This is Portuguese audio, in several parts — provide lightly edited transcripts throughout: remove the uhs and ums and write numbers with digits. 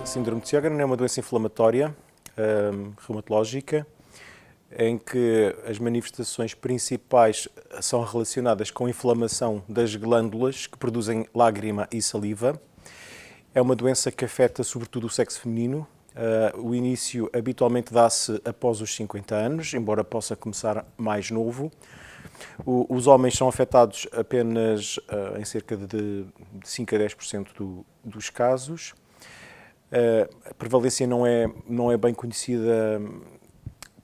Síndrome de Sjögren é uma doença inflamatória reumatológica em que as manifestações principais são relacionadas com a inflamação das glândulas que produzem lágrima e saliva. É uma doença que afeta sobretudo o sexo feminino. O início habitualmente dá-se após os 50 anos, embora possa começar mais novo. Os homens são afetados apenas em cerca de 5 a 10% dos casos. A prevalência não é bem conhecida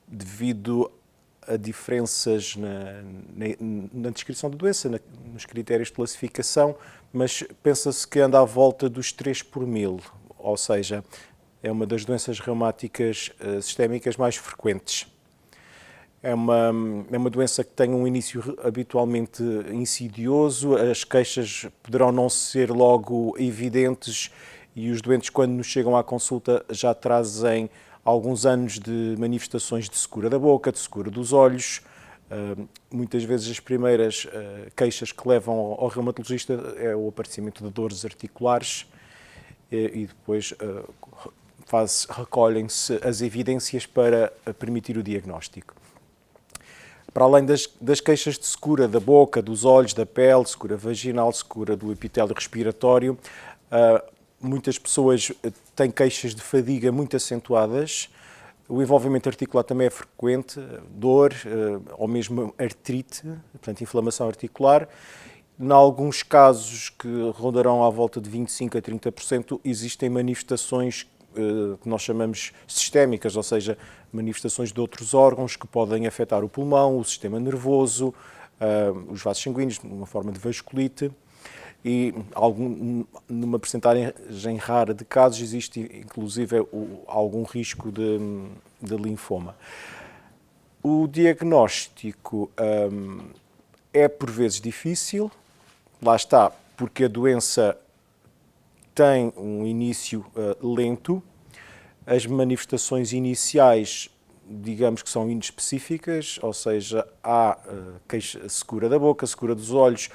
devido a diferenças na descrição da doença, nos critérios de classificação, mas pensa-se que anda à volta dos 3 por mil, ou seja, é uma das doenças reumáticas sistémicas mais frequentes. É uma doença que tem um início habitualmente insidioso, as queixas poderão não ser logo evidentes e os doentes, quando nos chegam à consulta, já trazem alguns anos de manifestações de secura da boca, de secura dos olhos. Muitas vezes as primeiras queixas que levam ao reumatologista é o aparecimento de dores articulares e depois recolhem-se as evidências para permitir o diagnóstico. Para além das queixas de secura da boca, dos olhos, da pele, secura vaginal, secura do epitélio respiratório, muitas pessoas têm queixas de fadiga muito acentuadas. O envolvimento articular também é frequente, dor ou mesmo artrite, portanto inflamação articular. Em alguns casos, que rondarão à volta de 25% a 30%, existem manifestações que nós chamamos sistémicas, ou seja, manifestações de outros órgãos que podem afetar o pulmão, o sistema nervoso, os vasos sanguíneos, numa forma de vasculite. E numa percentagem rara de casos existe inclusive algum risco de linfoma. O diagnóstico é por vezes difícil, lá está, porque a doença tem um início lento, as manifestações iniciais, digamos que são inespecíficas, ou seja, há secura da boca, secura dos olhos,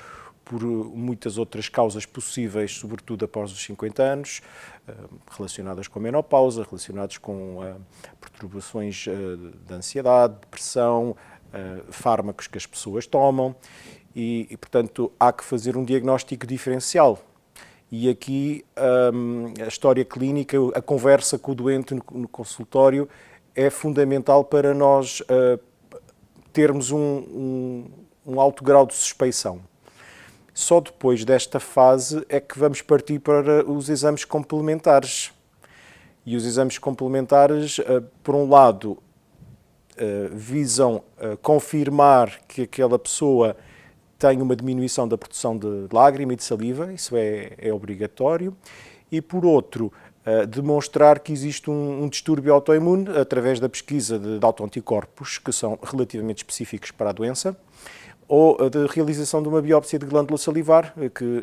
por muitas outras causas possíveis, sobretudo após os 50 anos, relacionadas com a menopausa, relacionadas com perturbações de ansiedade, depressão, fármacos que as pessoas tomam e, portanto, há que fazer um diagnóstico diferencial. E aqui a história clínica, a conversa com o doente no consultório é fundamental para nós termos um alto grau de suspeição. Só depois desta fase é que vamos partir para os exames complementares. E os exames complementares, por um lado, visam confirmar que aquela pessoa tem uma diminuição da produção de lágrima e de saliva, isso é obrigatório, e por outro, demonstrar que existe um distúrbio autoimune através da pesquisa de autoanticorpos, que são relativamente específicos para a doença, ou da realização de uma biópsia de glândula salivar, que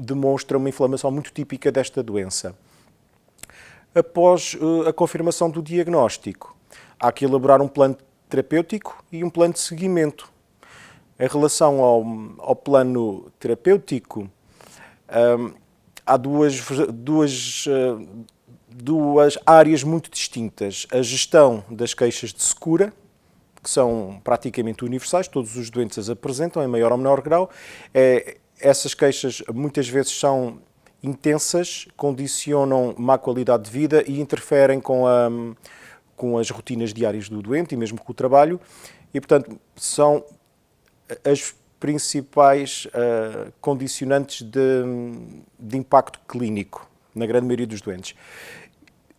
demonstra uma inflamação muito típica desta doença. Após a confirmação do diagnóstico, há que elaborar um plano terapêutico e um plano de seguimento. Em relação ao plano terapêutico, há duas áreas muito distintas. A gestão das queixas de secura, que são praticamente universais, todos os doentes as apresentam em maior ou menor grau. Essas queixas muitas vezes são intensas, condicionam má qualidade de vida e interferem com as rotinas diárias do doente e mesmo com o trabalho. E, portanto, são as principais condicionantes de impacto clínico na grande maioria dos doentes.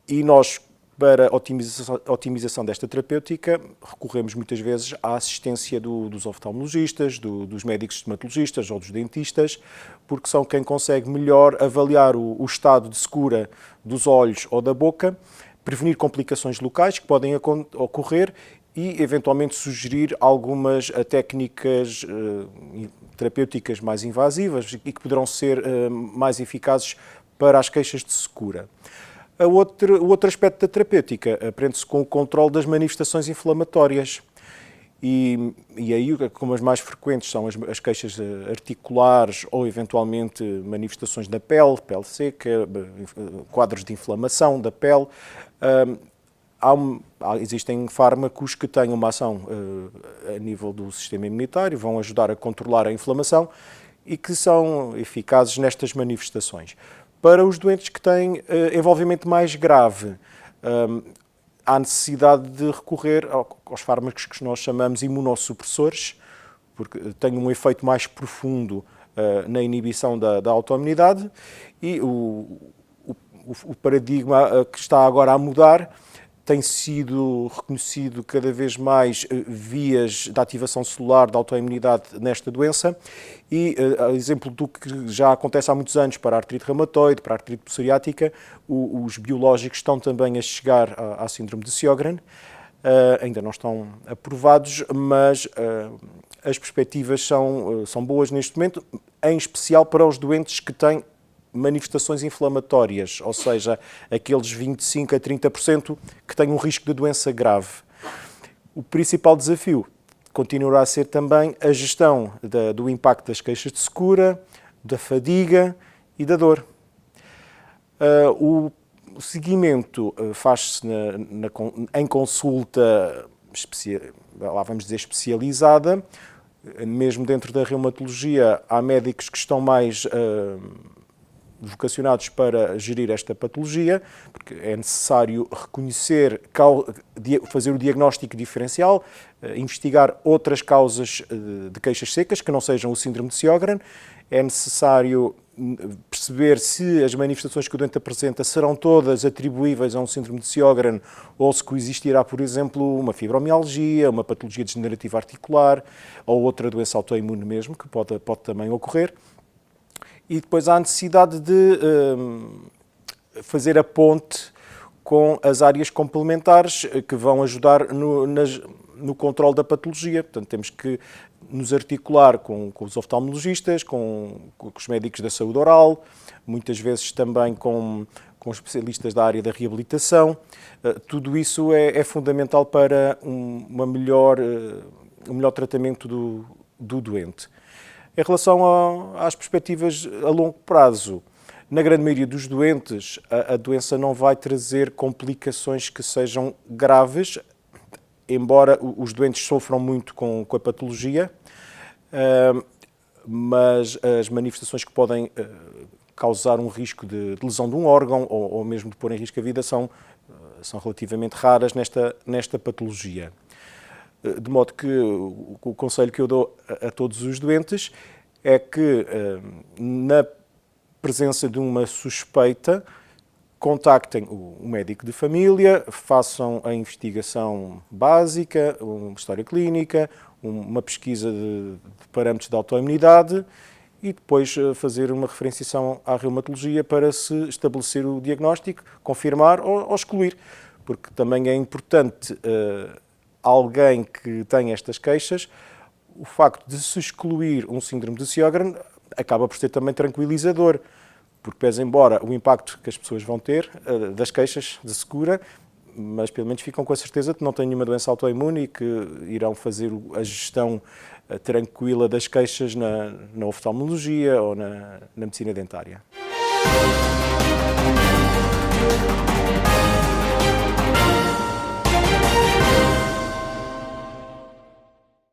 E nós, para a otimização desta terapêutica, recorremos muitas vezes à assistência dos oftalmologistas, dos médicos estomatologistas ou dos dentistas, porque são quem consegue melhor avaliar o estado de secura dos olhos ou da boca, prevenir complicações locais que podem ocorrer e, eventualmente, sugerir algumas técnicas terapêuticas mais invasivas e que poderão ser mais eficazes para as queixas de secura. O outro aspecto da terapêutica aprende-se com o controle das manifestações inflamatórias. e aí, como as mais frequentes são as queixas articulares ou eventualmente manifestações da pele seca, quadros de inflamação da pele. Existem fármacos que têm uma ação a nível do sistema imunitário, vão ajudar a controlar a inflamação e que são eficazes nestas manifestações. Para os doentes que têm envolvimento mais grave, há necessidade de recorrer aos fármacos que nós chamamos imunossupressores, porque têm um efeito mais profundo na inibição da autoimunidade, e o paradigma que está agora a mudar tem sido reconhecido cada vez mais vias de ativação celular da autoimunidade nesta doença e, a exemplo do que já acontece há muitos anos para a artrite reumatoide, para a artrite psoriática, os biológicos estão também a chegar à síndrome de Sjögren. Ainda não estão aprovados, mas as perspectivas são boas neste momento, em especial para os doentes que têm manifestações inflamatórias, ou seja, aqueles 25% a 30% que têm um risco de doença grave. O principal desafio continuará a ser também a gestão do impacto das queixas de secura, da fadiga e da dor. O seguimento faz-se em consulta, lá vamos dizer, especializada. Mesmo dentro da reumatologia, há médicos que estão mais vocacionados para gerir esta patologia, porque é necessário reconhecer, fazer o diagnóstico diferencial, investigar outras causas de queixas secas que não sejam o síndrome de Sjögren. É necessário perceber se as manifestações que o doente apresenta serão todas atribuíveis a um síndrome de Sjögren ou se coexistirá, por exemplo, uma fibromialgia, uma patologia degenerativa articular ou outra doença autoimune mesmo, que pode também ocorrer. E depois há a necessidade de fazer a ponte com as áreas complementares que vão ajudar no controle da patologia. Portanto, temos que nos articular com os oftalmologistas, com os médicos da saúde oral, muitas vezes também com especialistas da área da reabilitação. Tudo isso é fundamental para um melhor tratamento do doente. Em relação às perspectivas a longo prazo, na grande maioria dos doentes, a doença não vai trazer complicações que sejam graves, embora os doentes sofram muito com a patologia, mas as manifestações que podem causar um risco de lesão de um órgão ou mesmo de pôr em risco a vida são relativamente raras nesta patologia. De modo que o conselho que eu dou a todos os doentes é que, na presença de uma suspeita, contactem o médico de família, façam a investigação básica, uma história clínica, uma pesquisa de parâmetros de autoimunidade e depois fazer uma referenciação à reumatologia para se estabelecer o diagnóstico, confirmar ou excluir, porque também é importante alguém que tem estas queixas, o facto de se excluir um síndrome de Sjögren acaba por ser também tranquilizador, porque pese embora o impacto que as pessoas vão ter das queixas de secura, mas pelo menos ficam com a certeza de que não têm nenhuma doença autoimune e que irão fazer a gestão tranquila das queixas na oftalmologia ou na medicina dentária.